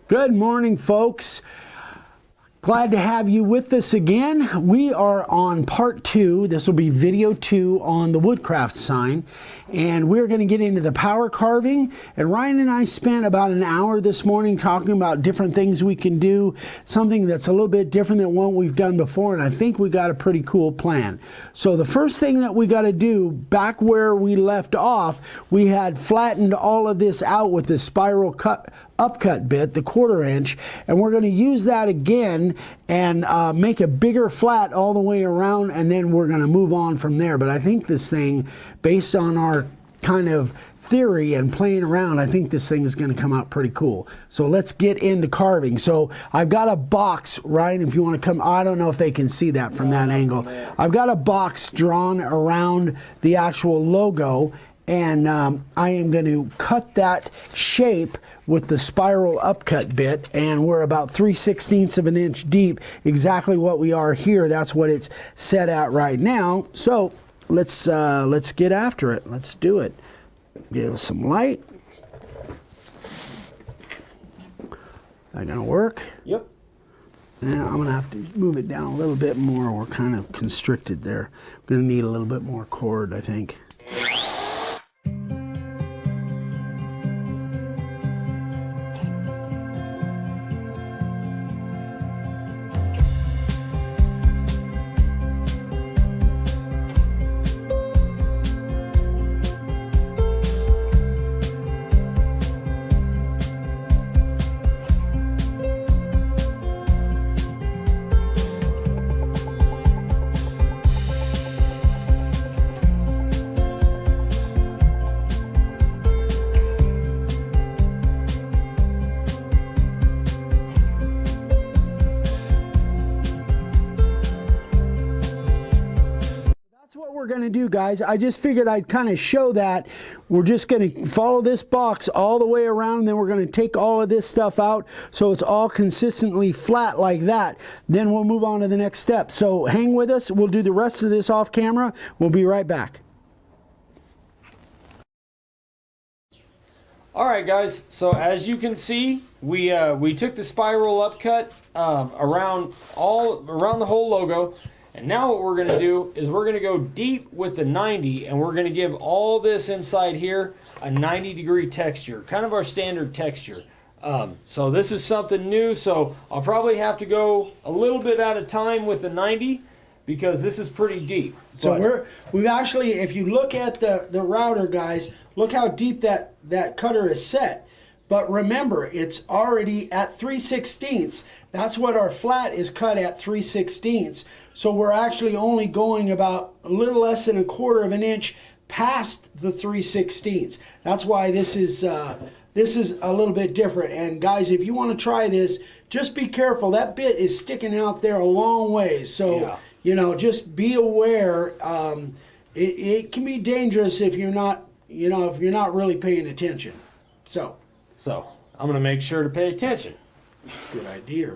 Good morning, folks. Glad to have you with us again. We are on part 2. This will be video 2 on the Woodcraft sign. And we're going to get into the power carving. And Ryan and I spent about an hour this morning talking about different things we can do. Something that's a little bit different than what we've done before. And I think we got a pretty cool plan. So the first thing that we got to do, back where we left off, we had flattened all of this out with the spiral upcut bit, the 1/4 inch, and we're going to use that again and make a bigger flat all the way around, and then we're going to move on from there. But I think this thing, based on our kind of theory and playing around, I think this thing is going to come out pretty cool. So let's get into carving. So I've got a box, Ryan, if you want to come, I don't know if they can see that from that angle. I've got a box drawn around the actual logo, and I am going to cut that shape with the spiral upcut bit, and we're about 3/16 of an inch deep, exactly what we are here. That's what it's set at right now. So let's get after it. Let's do it. Give us some light. That gonna work? Yep. Now I'm gonna have to move it down a little bit more. We're kind of constricted there. We're gonna need a little bit more cord, I think. We're going to do, guys. I just figured I'd kind of show that. We're just going to follow this box all the way around, and then we're going to take all of this stuff out so it's all consistently flat like that. Then we'll move on to the next step. So hang with us. We'll do the rest of this off camera. We'll be right back. All right, guys. So as you can see, we took the spiral upcut around the whole logo. And now what we're going to do is we're going to go deep with the 90, and we're going to give all this inside here a 90-degree texture, kind of our standard texture. So this is something new, so I'll probably have to go a little bit at a time with the 90 because this is pretty deep. So we've actually, if you look at the router, guys, look how deep that cutter is set. But remember, it's already at 3/16. That's what our flat is cut at, 3/16. So we're actually only going about a little less than 1/4 of an inch past the 3/16. That's why this is a little bit different. And guys, if you want to try this, just be careful. That bit is sticking out there a long ways. So yeah, you know, just be aware. It can be dangerous if you're not really paying attention. So I'm going to make sure to pay attention. Good idea.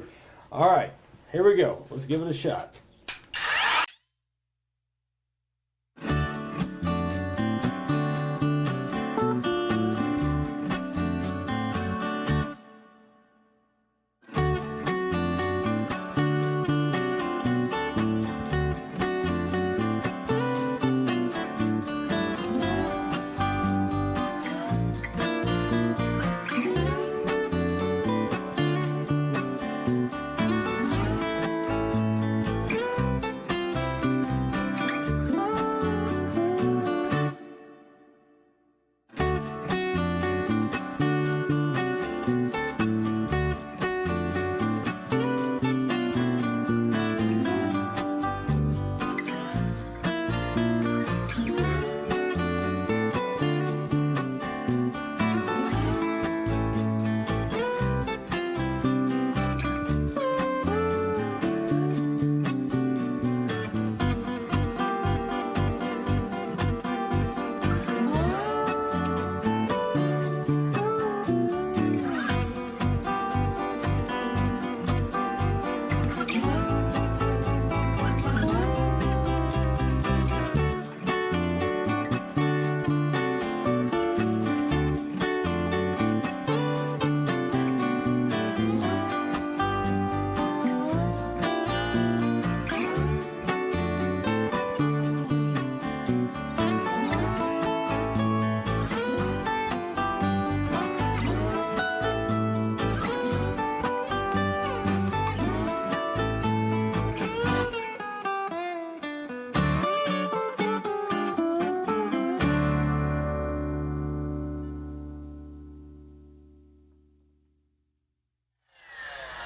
All right, here we go. Let's give it a shot.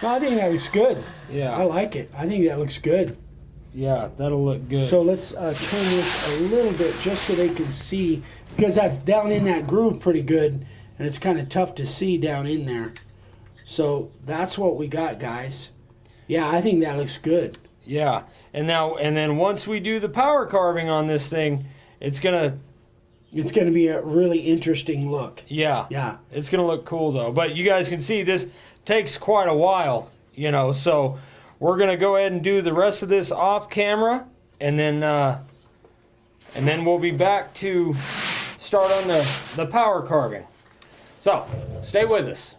No, I think that looks good. Yeah. I like it. I think that looks good. Yeah, that'll look good. So let's turn this a little bit just so they can see, because that's down in that groove pretty good, and it's kind of tough to see down in there. So that's what we got, guys. Yeah, I think that looks good. Yeah, and then once we do the power carving on this thing, it's gonna be a really interesting look. Yeah. Yeah. It's gonna look cool though. But you guys can see this takes quite a while, you know, so we're gonna go ahead and do the rest of this off camera, and then we'll be back to start on the power carving. So stay with us.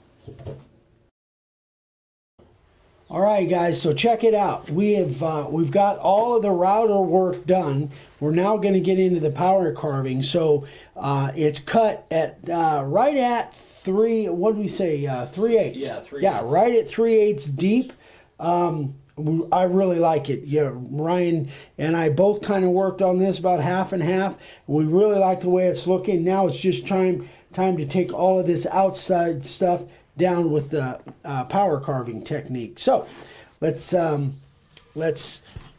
All right, guys, so check it out. We've got all of the router work done. We're now going to get into the power carving. So it's cut at right at 3/8. Yeah, 3/8. Yeah, right at 3/8 deep. I really like it. Yeah, Ryan and I both kind of worked on this about half and half. We really like the way it's looking. Now it's just time to take all of this outside stuff down with the power carving technique. So let's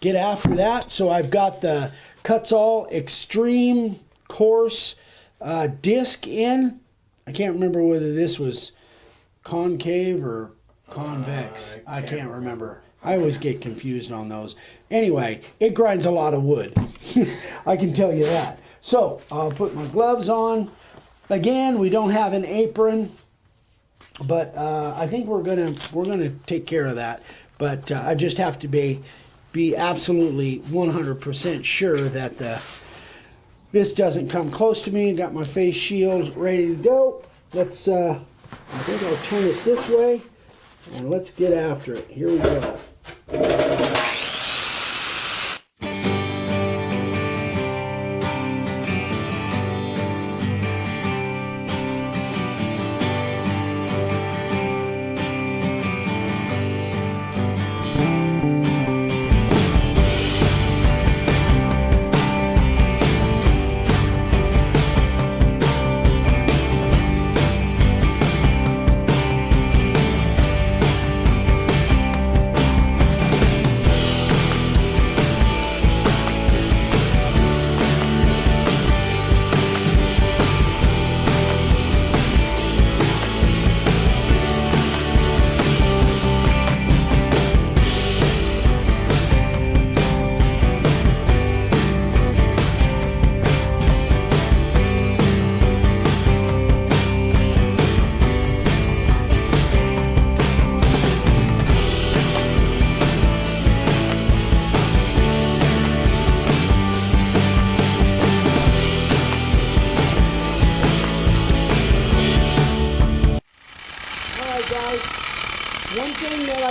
get after that. So I've got the Kutzall Extreme Coarse disc in. I can't remember whether this was concave or convex. I can't remember. I always get confused on those. Anyway, it grinds a lot of wood. I can tell you that. So I'll put my gloves on. Again, we don't have an apron, but I think we're gonna take care of that. But I just have to be absolutely 100% sure that this doesn't come close to me. Got my face shield ready to go. Let's. I think I'll turn it this way, and let's get after it. Here we go.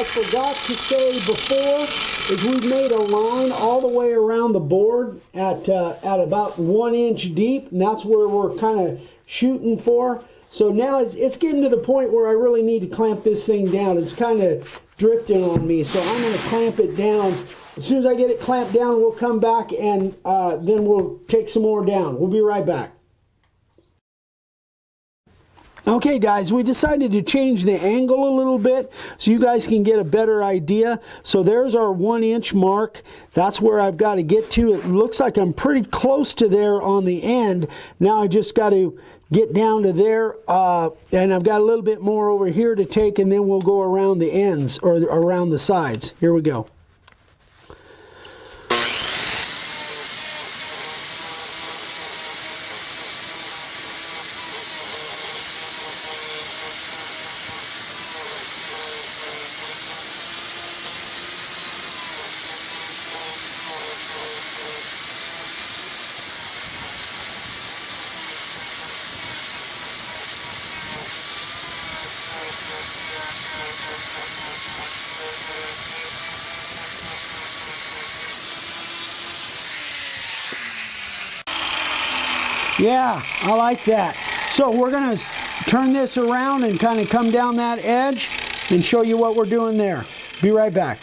Forgot to say before is we've made a line all the way around the board at about 1 inch deep, and that's where we're kind of shooting for. So now it's getting to the point where I really need to clamp this thing down. It's kind of drifting on me, so I'm going to clamp it down. As soon as I get it clamped down, we'll come back and then we'll take some more down. We'll be right back. Okay, guys, we decided to change the angle a little bit so you guys can get a better idea. So there's our 1 inch mark. That's where I've got to get to. It looks like I'm pretty close to there on the end. Now I just got to get down to there, and I've got a little bit more over here to take, and then we'll go around the ends or around the sides. Here we go. Yeah, I like that. So we're going to turn this around and kind of come down that edge and show you what we're doing there. Be right back.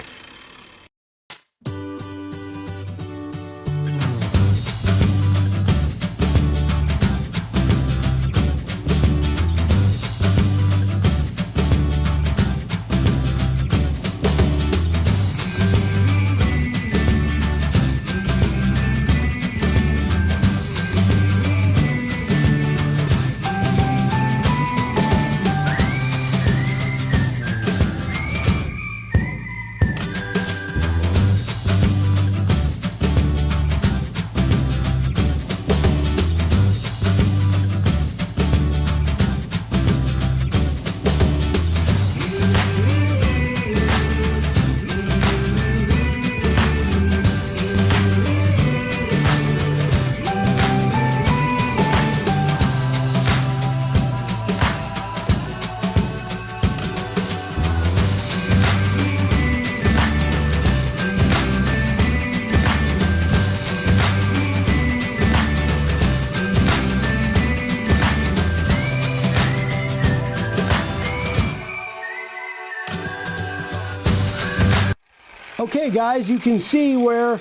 Okay guys, you can see where,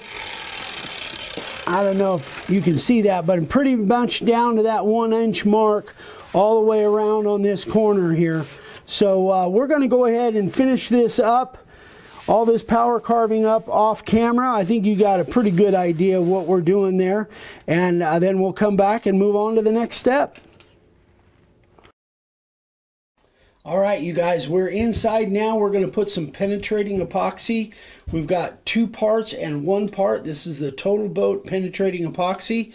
I don't know if you can see that, but I'm pretty much down to that 1-inch mark all the way around on this corner here. So we're going to go ahead and finish this up, all this power carving up off camera. I think you got a pretty good idea of what we're doing there, and then we'll come back and move on to the next step. All right, you guys, we're inside now. We're going to put some penetrating epoxy. We've got 2 parts and 1 part. This is the Total Boat penetrating epoxy,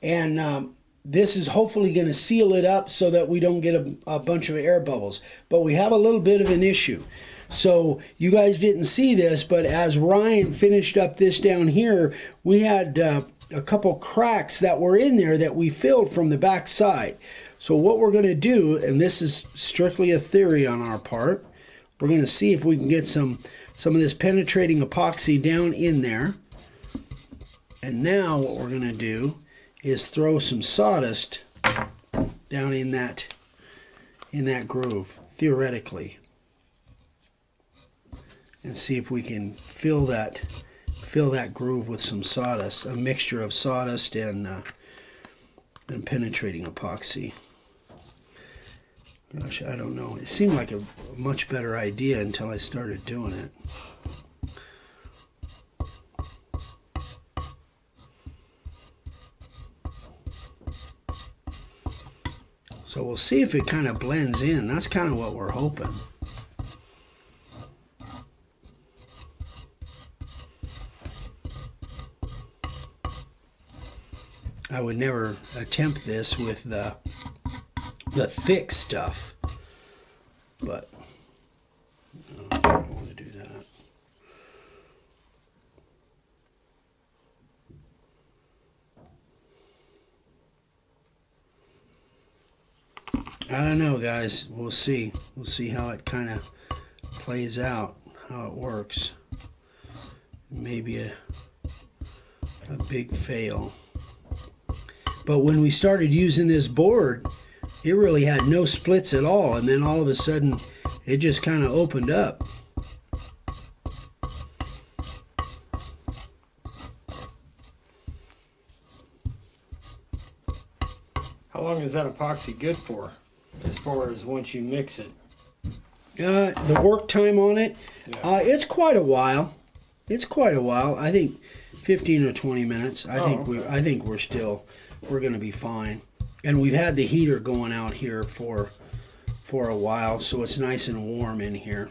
and this is hopefully going to seal it up so that we don't get a bunch of air bubbles. But we have a little bit of an issue. So you guys didn't see this, but as Ryan finished up this down here, we had a couple cracks that were in there that we filled from the back side. So what we're going to do, and this is strictly a theory on our part, we're going to see if we can get some of this penetrating epoxy down in there. And now what we're going to do is throw some sawdust down in that groove, theoretically, and see if we can fill that groove with some sawdust, a mixture of sawdust and penetrating epoxy. Gosh, I don't know. It seemed like a much better idea until I started doing it. So we'll see if it kind of blends in. That's kind of what we're hoping. I would never attempt this with the thick stuff, but I don't want to do that. I don't know, guys. We'll see. We'll see how it kind of plays out, how it works. Maybe a big fail. But when we started using this board, it really had no splits at all, and then all of a sudden it just kind of opened up. How long is that epoxy good for, as far as once you mix it? The work time on it, it's quite a while. It's quite a while. I think 15 or 20 minutes. I think we're going to be fine. And we've had the heater going out here for a while, so it's nice and warm in here.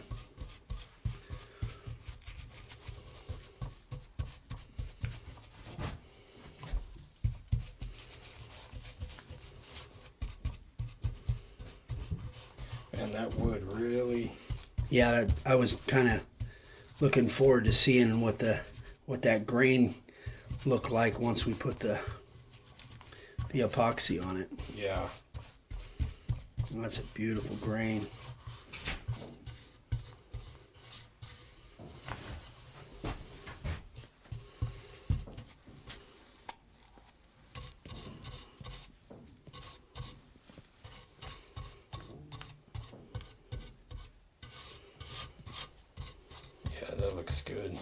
And that wood really... Yeah, I was kind of looking forward to seeing what that grain looked like once we put the epoxy on it. Yeah. That's a beautiful grain. Yeah, that looks good.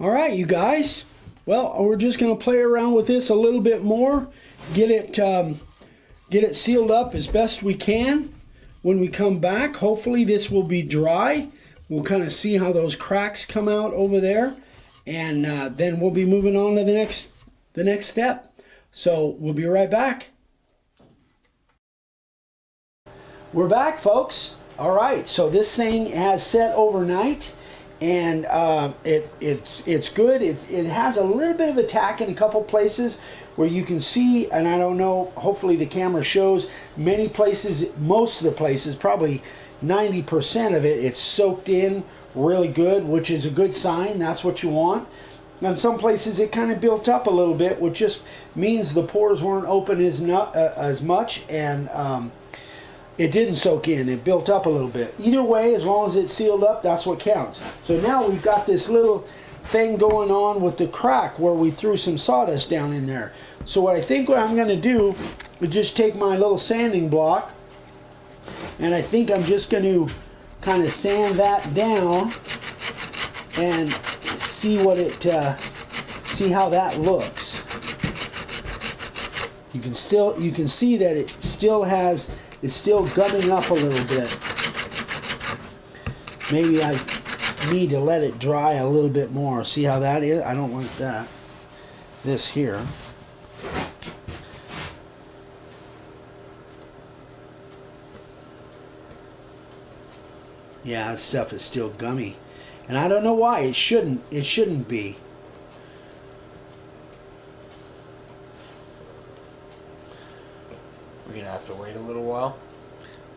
All right, you guys. Well, we're just going to play around with this a little bit more, get it sealed up as best we can. When we come back, hopefully this will be dry. We'll kind of see how those cracks come out over there, and then we'll be moving on to the next step. So we'll be right back. We're back, folks. All right, so this thing has set overnight. And it's good. It has a little bit of a tack in a couple places where you can see, and I don't know, hopefully the camera shows, many places, most of the places, probably 90% of it, it's soaked in really good, which is a good sign. That's what you want. And some places it kind of built up a little bit, which just means the pores weren't open as much, and it didn't soak in. It built up a little bit. Either way, as long as it's sealed up, that's what counts. So now we've got this little thing going on with the crack where we threw some sawdust down in there. So what I'm going to do is just take my little sanding block And I think I'm just going to kind of sand that down and see what it, see how that looks. You can see that it still has, it's still gumming up a little bit. Maybe I need to let it dry a little bit more. See how that is? I don't like that. This here. Yeah, that stuff is still gummy. And I don't know why. It shouldn't be. We're gonna have to wait a little while.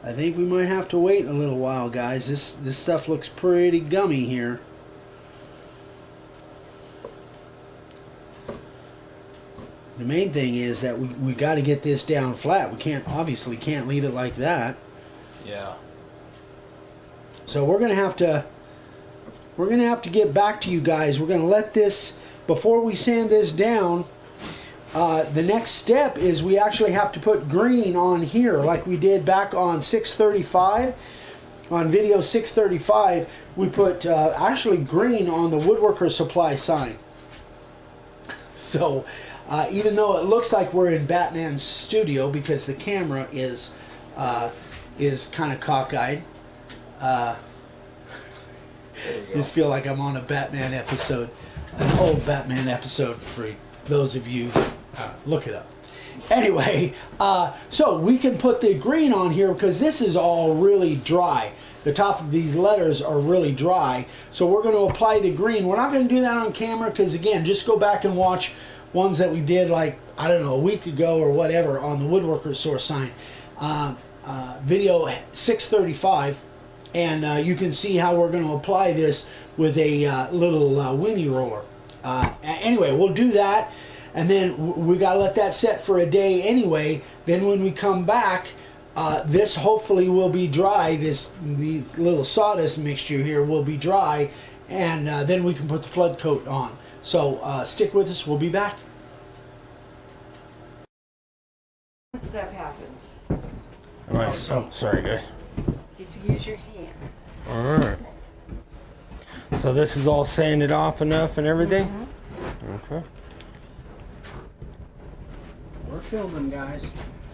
I think we might have to wait a little while, guys. This stuff looks pretty gummy here. The main thing is that we got to get this down flat. We obviously can't leave it like that. Yeah. So we're gonna have to get back to you guys. We're gonna let this, before we sand this down. The next step is we actually have to put green on here, like we did back on 635. On video 635, we put actually green on the Woodworker Supply sign. So even though it looks like we're in Batman's studio because the camera is kind of cockeyed. Just feel like I'm on a Batman episode, an old Batman episode for those of you that look it up. Anyway, so we can put the green on here because this is all really dry. The top of these letters are really dry. So we're going to apply the green. We're not going to do that on camera because, again, just go back and watch ones that we did like, I don't know, a week ago or whatever on the Woodworker Source sign. Video 635. And you can see how we're going to apply this with a little weenie roller. Anyway, we'll do that. And then we got to let that set for a day anyway. Then when we come back, this hopefully will be dry. These little sawdust mixture here will be dry. And then we can put the flood coat on. So stick with us. We'll be back. Stuff happens. All right. So sorry, guys. Get to use your hands. All right. So this is all sanded off enough and everything? Mm-hmm. Okay. We're filming, guys.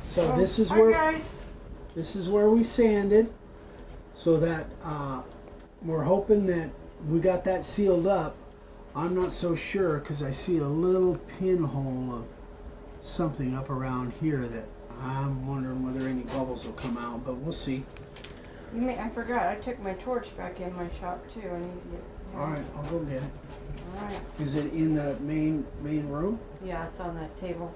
So this is where we sanded, so that we're hoping that we got that sealed up. I'm not so sure because I see a little pinhole of something up around here that I'm wondering whether any bubbles will come out, but we'll see. I forgot. I took my torch back in my shop too. I need to get. All right, I'll go get it. All right. Is it in the main room? Yeah, it's on that table.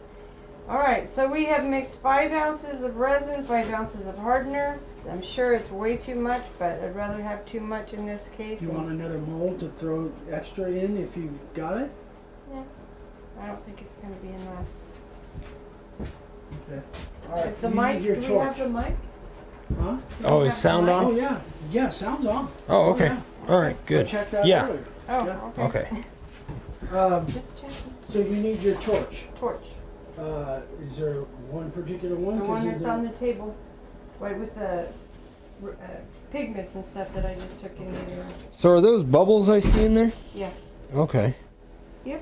All right. So we have mixed 5 ounces of resin, 5 ounces of hardener. I'm sure it's way too much, but I'd rather have too much in this case. You want another mold to throw extra in if you've got it? Yeah. I don't think it's going to be enough. Okay. All right. Is the you mic? need your Do we torch. have the mic? Huh? Oh, is sound mic? Oh on? yeah. Yeah, sound's on. Oh, okay. yeah. All right, I good. checked that Yeah. earlier. Oh, Yeah. okay. Okay. Just checking. So you need your torch. Torch. Is there one particular one? The 'Cause one is that's there- on the table, right with the pigments and stuff that I just took in there. So are those bubbles I see in there? Yeah. Okay. Yep.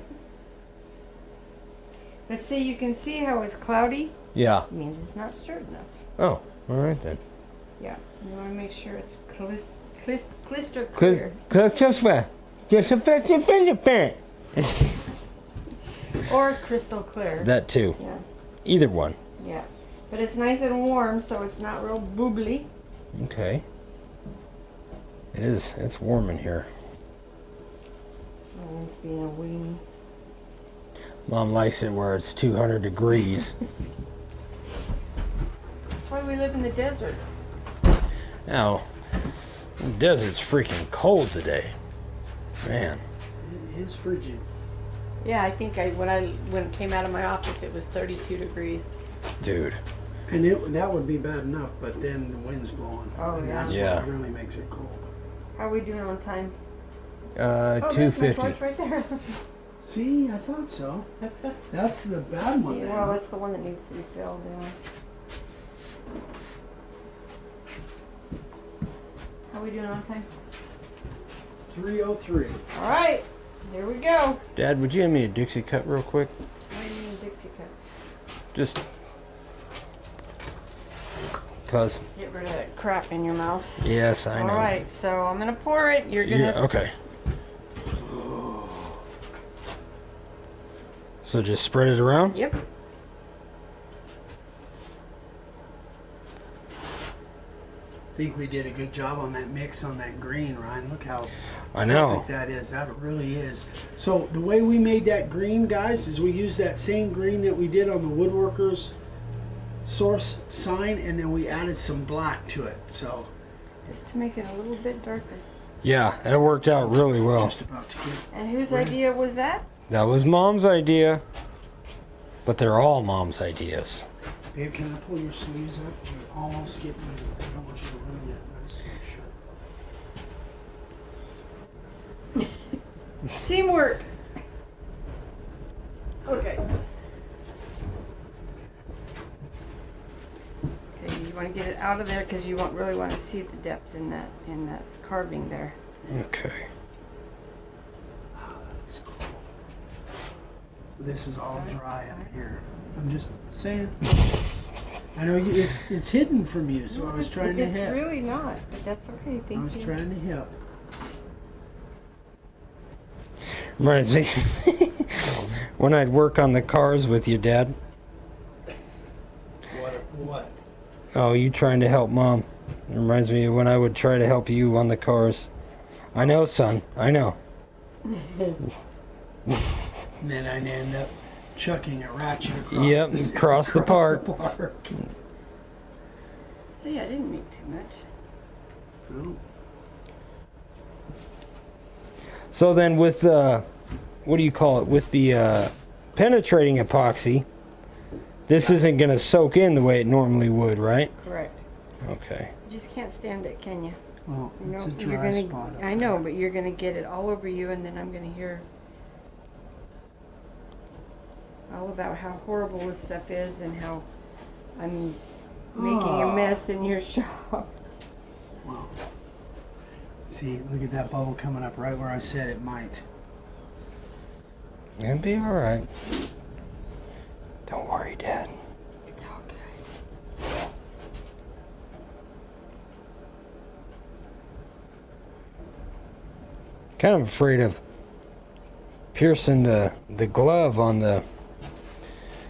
But see, you can see how it's cloudy. Yeah. It means it's not stirred enough. Oh, all right then. Yeah. You want to make sure it's clister Cause clear. Or crystal clear. That too. Yeah. Either one. Yeah. But it's nice and warm, so it's not real boobly. Okay. It is. It's warm in here. Oh, it's being a weenie. Mom likes it where it's 200 degrees. That's why we live in the desert. Now, the desert's freaking cold today. Man. It is frigid. Yeah, I think when it came out of my office, it was 32 degrees. Dude. And that would be bad enough, but then the wind's blowing. Oh, and yeah. That's Yeah. what really makes it cold. How are we doing on time? Oh, there's my 250. torch right there. See, I thought so. That's the bad one. Yeah, then. well, that's the one that needs to be filled. Yeah. How we doing on time? 3:03. All right, here we go. Dad, would you hand me a Dixie cup real quick? What do you mean Dixie cup? Just cause. Get rid of that crap in your mouth. Yes, I know. All right, so I'm gonna pour it. You're gonna. Yeah, okay. So just spread it around? Yep. I think we did a good job on that mix on that green, Ryan. Look how I know. perfect that is. That really is. So the way we made that green, guys, is we used that same green that we did on the Woodworkers source sign, and then we added some black to it. So Just to make it a little bit darker. Yeah, that worked out really well. just about to get. And whose idea was that? That was Mom's idea. But they're all Mom's ideas. Babe, can I pull your sleeves up? You're almost getting. I don't want you to ruin that nice shirt. Teamwork. Okay. Okay, you want to get it out of there because you won't really want to see the depth in that carving there. Okay. That's cool. This is all dry up here. I'm just saying. I know it's hidden from you, so I was trying to help. It's really not, but that's okay. Thank you. I was trying to help. Reminds me when I'd work on the cars with you, Dad. What? Oh, you trying to help Mom. It reminds me of when I would try to help you on the cars. I know, son. I know. And then I'd end up chucking a ratchet across the park. See, I didn't make too much. Oh. So then with what do you call it? With the penetrating epoxy, this isn't going to soak in the way it normally would, right? Correct. Okay. You just can't stand it, can you? Well, it's a You're dry gonna, spot. Up I know, but you're going to get it all over you, and then I'm going to hear all about how horrible this stuff is and how I'm making a mess in your shop. Wow. See, look at that bubble coming up right where I said it might. It'll be all right. Don't worry, Dad. It's okay. Kind of afraid of piercing the glove on the.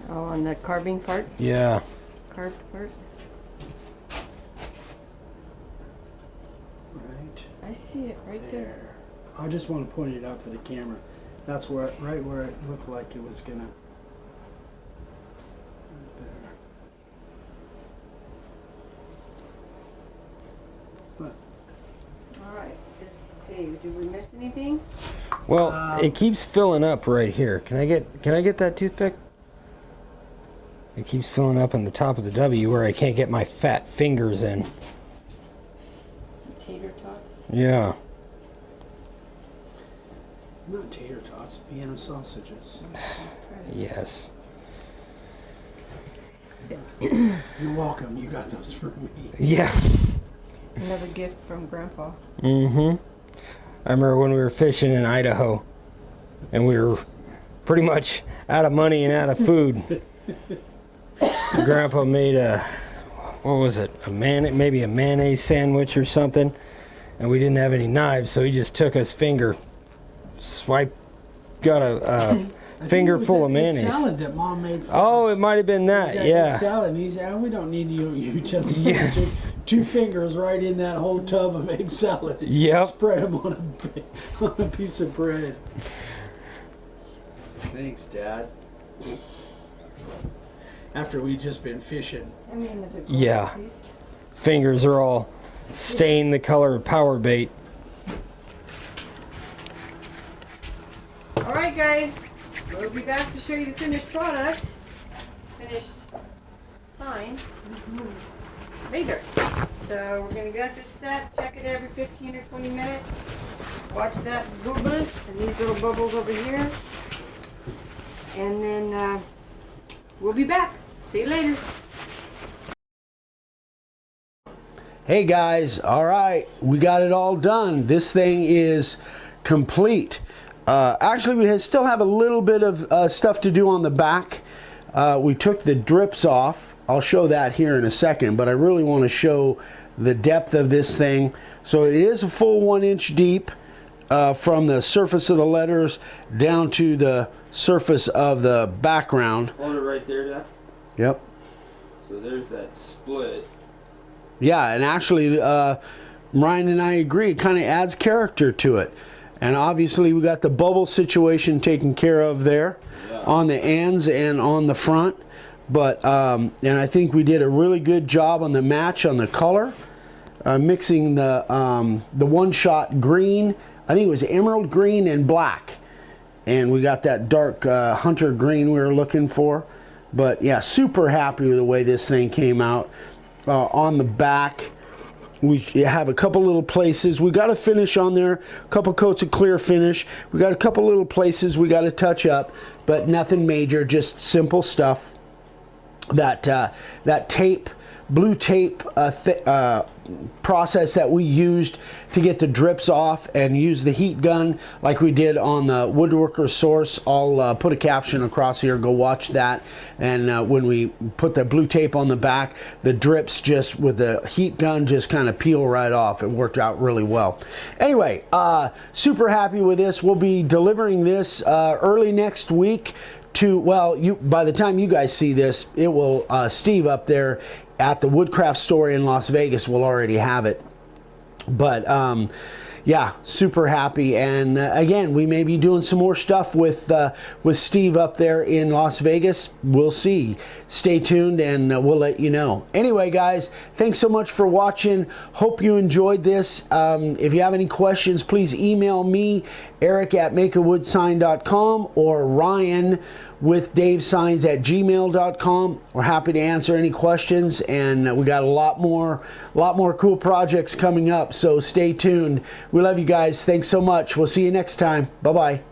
Oh, on the carving part? Yeah. Carved part? Right I see it right there. there. I just want to point it out for the camera. That's where, right where it looked like it was gonna. There. But All right, let's see. Did we miss anything? Well, it keeps filling up right here. Can I get that toothpick? It keeps filling up on the top of the W where I can't get my fat fingers in. Tater tots? Yeah. not tater tots, Vienna sausages. Yes. You're welcome. You got those for me. Yeah. Another gift from Grandpa. Mm-hmm. I remember when we were fishing in Idaho, and we were pretty much out of money and out of food. Grandpa made what was it? Maybe a mayonnaise sandwich or something, and we didn't have any knives, so he just took his finger, got a finger full of mayonnaise. Salad that Mom made for Oh, us. it might have been that. Yeah. Salad. And he said, "We don't need you just two fingers right in that whole tub of egg salad. Yep. Spread them on a piece of bread." Thanks, Dad. After we'd just been fishing. Yeah. Fingers are all stained the color of power bait. All right, guys. We'll be back to show you the finished product. Finished sign. Later. So we're going to get this set. Check it every 15 or 20 minutes. Watch that bubble and these little bubbles over here. And then we'll be back. See you later. Hey guys, all right, we got it all done. This thing is complete. Actually, we still have a little bit of stuff to do on the back. We took the drips off. I'll show that here in a second, but I really want to show the depth of this thing. So it is a full 1 inch deep from the surface of the letters down to the surface of the background. Hold it right there, Dad. Yep. So there's that split. Yeah, and actually, Ryan and I agree, it kind of adds character to it. And obviously, we got the bubble situation taken care of there, yeah, on the ends and on the front. But, and I think we did a really good job on the match on the color, mixing the one-shot green. I think it was emerald green and black. And we got that dark hunter green we were looking for. But yeah, super happy with the way this thing came out. On the back, we have a couple little places. We got to finish on there, a couple coats of clear finish. We got a couple little places we got to touch up, but nothing major, just simple stuff. That tape, blue tape process that we used to get the drips off and use the heat gun like we did on the Woodworker Source. I'll put a caption across here, go watch that. And when we put the blue tape on the back, the drips just with the heat gun just kind of peel right off. It worked out really well. Anyway, super happy with this. We'll be delivering this early next week to, well, by the time you guys see this, it will, Steve up there at the Woodcraft store in Las Vegas will already have it. But yeah, super happy. And again, we may be doing some more stuff with Steve up there in Las Vegas. We'll see. Stay tuned and we'll let you know. Anyway, guys, thanks so much for watching. Hope you enjoyed this. If you have any questions, please email me, eric@makeawoodsign.com, or Ryan with davesigns@gmail.com. We're happy to answer any questions, and we got a lot more cool projects coming up, so stay tuned. We love you guys. Thanks so much. We'll see you next time. Bye-bye.